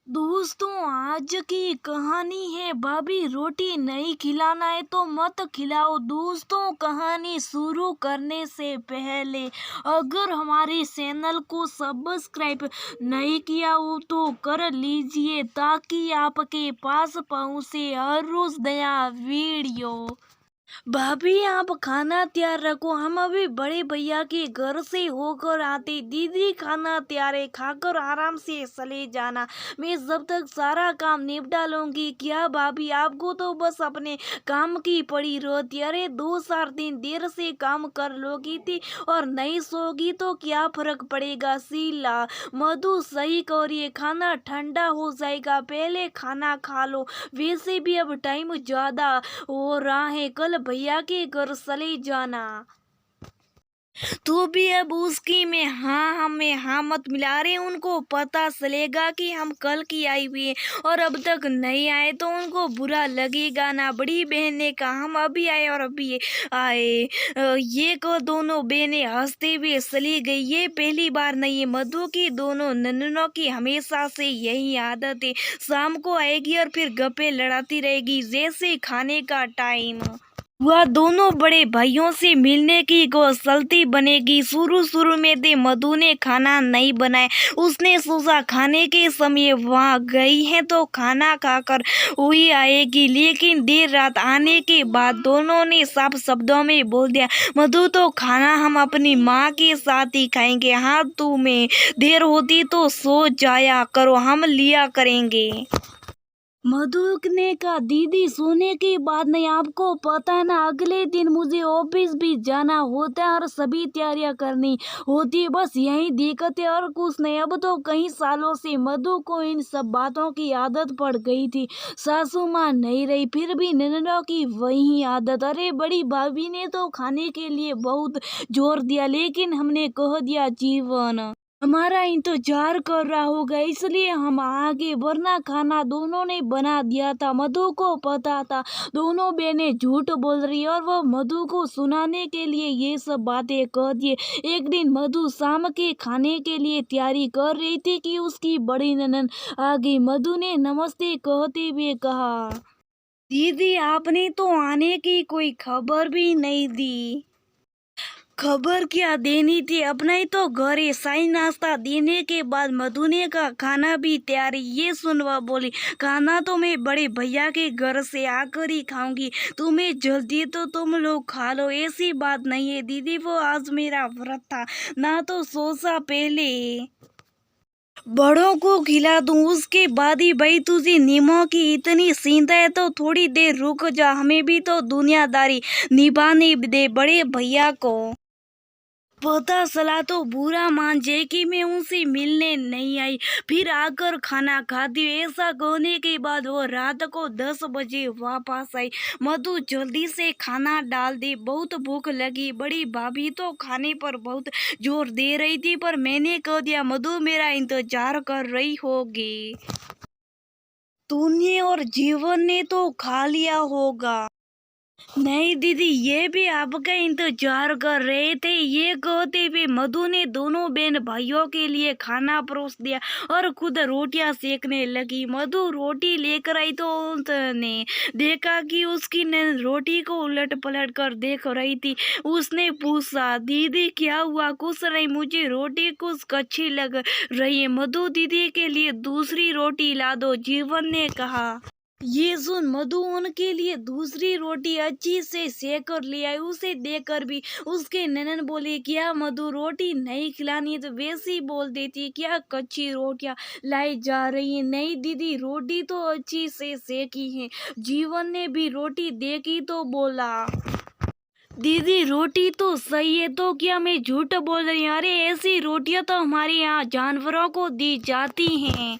दोस्तों, आज की कहानी है भाभी रोटी नहीं खिलाना है तो मत खिलाओ। दोस्तों, कहानी शुरू करने से पहले अगर हमारे चैनल को सब्सक्राइब नहीं किया हो तो कर लीजिए ताकि आपके पास पहुंचे हर रोज नया वीडियो। भाभी, आप खाना तैयार रखो, हम अभी बड़े भैया के घर से होकर आते। दीदी, खाना तैयार है, खाकर आराम से चले जाना, मैं जब तक सारा काम निपटा लूंगी। क्या भाभी, आपको तो बस अपने काम की पड़ी रहती। अरे 2-4 दिन देर से काम कर लोगी थी और नहीं सोगी तो क्या फर्क पड़ेगा। शीला, मधु सही करिए, खाना ठंडा हो जाएगा, पहले खाना खा लो। वैसे भी अब टाइम ज्यादा हो रहा है, कल भैया के घर चले जाना। तो भी अब उसकी में हाँ मत मिला रहे। उनको पता चलेगा कि हम कल की आई हुई है और अब तक नहीं आए तो उनको बुरा लगेगा ना। बड़ी बहन ने कहा, हम अभी आए और अभी आए। ये को दोनों बहनें हंसते हुए चली गई। ये पहली बार नहीं है, मधु की दोनों नन्नों की हमेशा से यही आदत है। शाम को आएगी और फिर गप्पे लड़ाती रहेगी जैसे खाने का टाइम। वह दोनों बड़े भाइयों से मिलने की गौसलती बनेगी। शुरू शुरू में दे मधु ने खाना नहीं बनाया। उसने सोचा खाने के समय वहाँ गई है तो खाना खाकर हुई आएगी, लेकिन देर रात आने के बाद दोनों ने साफ शब्दों में बोल दिया, मधु तो खाना हम अपनी माँ के साथ ही खाएंगे। हाँ, तुम्हें देर होती तो सो जाया करो, हम लिया करेंगे। मधु ने कहा, दीदी सोने की बात नहीं, आपको पता है ना अगले दिन मुझे ऑफिस भी जाना होता है और सभी तैयारियां करनी होती है। बस यही दिक्कत है और कुछ नहीं। अब तो कई सालों से मधु को इन सब बातों की आदत पड़ गई थी। सासू माँ नहीं रही फिर भी ननदों की वही आदत। अरे बड़ी भाभी ने तो खाने के लिए बहुत जोर दिया, लेकिन हमने कह दिया जीवन हमारा इंतजार कर रहा होगा इसलिए हम आगे, वरना खाना दोनों ने बना दिया था। मधु को पता था दोनों बहनें झूठ बोल रही और वह मधु को सुनाने के लिए ये सब बातें कह दिए। एक दिन मधु शाम के खाने के लिए तैयारी कर रही थी कि उसकी बड़ी ननद आ गई। मधु ने नमस्ते कहते हुए कहा, दीदी आपने तो आने की कोई खबर भी नहीं दी। खबर क्या देनी थी, अपना ही तो घर है। साई नाश्ता देने के बाद मधु ने का खाना भी तैयार है। ये सुन वह बोली, खाना तो मैं बड़े भैया के घर से आकर ही खाऊंगी, तुम्हें जल्दी तो तुम लोग खा लो। ऐसी बात नहीं है दीदी, वो आज मेरा व्रत था ना, तो सोचा पहले बड़ों को खिला दूं उसके बाद ही। भाई तुझे नीमों की इतनी चिंता है तो थोड़ी देर रुक जा, हमें भी तो दुनियादारी निभाने दे। बड़े भैया को पता चला तो बुरा मान जाए कि मैं उनसे मिलने नहीं आई, फिर आकर खाना खाती हूँ। ऐसा कहने के बाद वो रात को 10 बजे वापस आई। मधु जल्दी से खाना डाल दे, बहुत भूख लगी। बड़ी भाभी तो खाने पर बहुत जोर दे रही थी पर मैंने कह दिया, मधु मेरा इंतजार कर रही होगी, तूने और जीवन ने तो खा लिया होगा। नहीं दीदी, ये भी आपका इंतजार कर रहे थे। ये कहते हुए मधु ने दोनों बहन भाइयों के लिए खाना परोस दिया और खुद रोटियां सेकने लगी। मधु रोटी लेकर आई तो उसने देखा कि उसकी नैन रोटी को उलट पलट कर देख रही थी। उसने पूछा, दीदी क्या हुआ? कुछ नहीं, मुझे रोटी कुछ कच्ची लग रही है, मधु दीदी के लिए दूसरी रोटी ला दो, जीवन ने कहा। ये सुन मधु उनके लिए दूसरी रोटी अच्छी से सेक कर ले आई। उसे देखकर भी उसके ननन बोले, क्या मधु रोटी नहीं खिलानी है तो वैसे ही बोल देती, क्या कच्ची रोटियां लाई जा रही है? नहीं दीदी, रोटी तो अच्छी से सेकी है। जीवन ने भी रोटी देखी तो बोला, दीदी रोटी तो सही है, तो क्या मैं झूठ बोल रही हूँ? अरे ऐसी रोटियां तो हमारे यहाँ जानवरों को दी जाती हैं।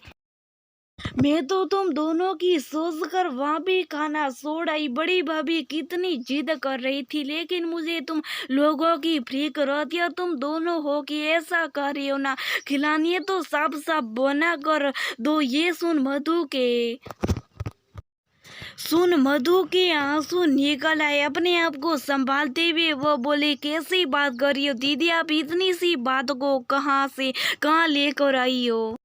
मैं तो तुम दोनों की सोच कर वहाँ भी खाना छोड़ आई। बड़ी भाभी कितनी जिद कर रही थी, लेकिन मुझे तुम लोगों की फिक्र रहती है। तुम दोनों हो कि ऐसा कर रही हो ना, खिलानी है तो साफ साफ बना कर दो। ये सुन मधु के आंसू निकल आए। अपने आप को संभालते हुए वो बोले, कैसी बात कर रही हो दीदी, आप इतनी सी बात को कहाँ से कहाँ लेकर आई हो?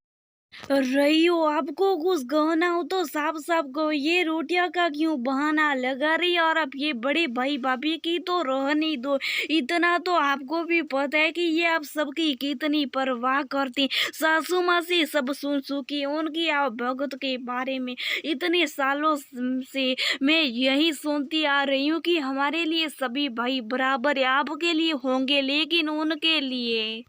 रही हो आपको कुछ कहना हो तो साफ साफ कहो, ये रोटियां का क्यों बहाना लगा रही और अब ये बड़े भाई भाभी की तो रहने दो। इतना तो आपको भी पता है कि ये आप सबकी कितनी परवाह करती। सासू माँ से सब सुन चुकी, उनकी आप भगत के बारे में इतने सालों से मैं यही सुनती आ रही हूँ कि हमारे लिए सभी भाई बराबर है, आपके लिए होंगे लेकिन उनके लिए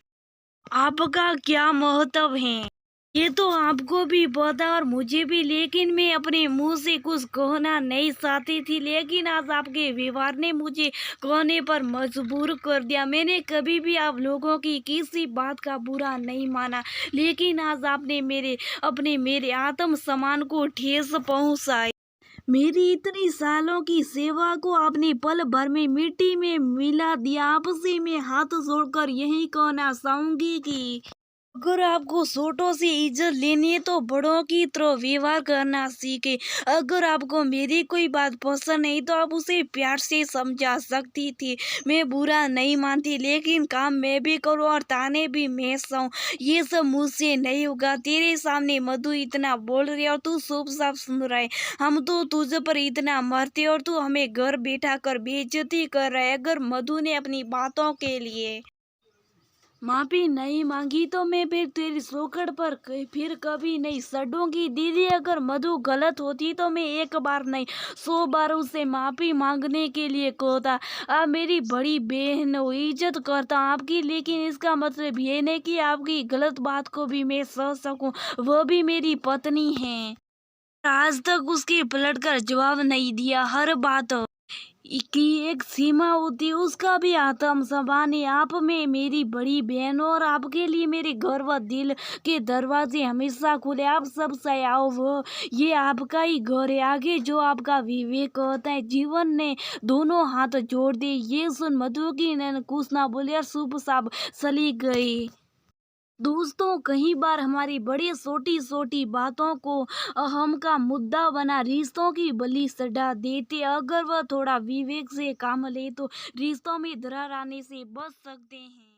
आपका क्या महत्व है ये तो आपको भी पता और मुझे भी, लेकिन मैं अपने मुंह से कुछ कहना नहीं चाहती थी, लेकिन आज आपके व्यवहार ने मुझे कहने पर मजबूर कर दिया। मैंने कभी भी आप लोगों की किसी बात का बुरा नहीं माना, लेकिन आज आपने मेरे आत्म सम्मान को ठेस पहुंचाई। मेरी इतनी सालों की सेवा को आपने पल भर में मिट्टी में मिला दिया। आपसे मैं हाथ जोड़कर यही कहना चाहूंगी कि अगर आपको छोटों से इज्जत लेनी है तो बड़ों की तरह व्यवहार करना सीखे। अगर आपको मेरी कोई बात पसंद नहीं तो आप उसे प्यार से समझा सकती थी। मैं बुरा नहीं मानती, लेकिन काम मैं भी करूँ और ताने भी मैं सहूँ, ये सब मुझसे नहीं होगा। तेरे सामने मधु इतना बोल रही है और तू चुपचाप सुन रहा है। हम तो तुझ पर इतना मरते और तू हमें घर बैठा कर बेइज्जती कर रहा है। अगर मधु ने अपनी बातों के लिए माफी नहीं मांगी तो मैं फिर तेरी सोकड़ पर फिर कभी नहीं सड़ूंगी। दीदी अगर मधु गलत होती तो मैं एक बार नहीं 100 बार उसे माफी मांगने के लिए कहता। आप मेरी बड़ी बहन हो, इज्जत करता आपकी, लेकिन इसका मतलब ये नहीं कि आपकी गलत बात को भी मैं सह सकूं। वो भी मेरी पत्नी है। आज तक उसके पलट कर जवाब नहीं दिया। हर बात की एक सीमा होती है, उसका भी आत्म सम्मान है। आप में मेरी बड़ी बहन हो और आपके लिए मेरे घर व दिल के दरवाजे हमेशा खुले। आप सब से आओ, वो ये आपका ही घर है। आगे जो आपका विवेक होता है। जीवन ने दोनों हाथ जोड़ दिए। ये सुन मधु की नैन कुछ ना बोली और चुपचाप चली गई। दोस्तों, कई बार हमारी बड़ी छोटी छोटी बातों को अहम का मुद्दा बना रिश्तों की बलि चढ़ा देते। अगर वह थोड़ा विवेक से काम ले तो रिश्तों में दरार आने से बच सकते हैं।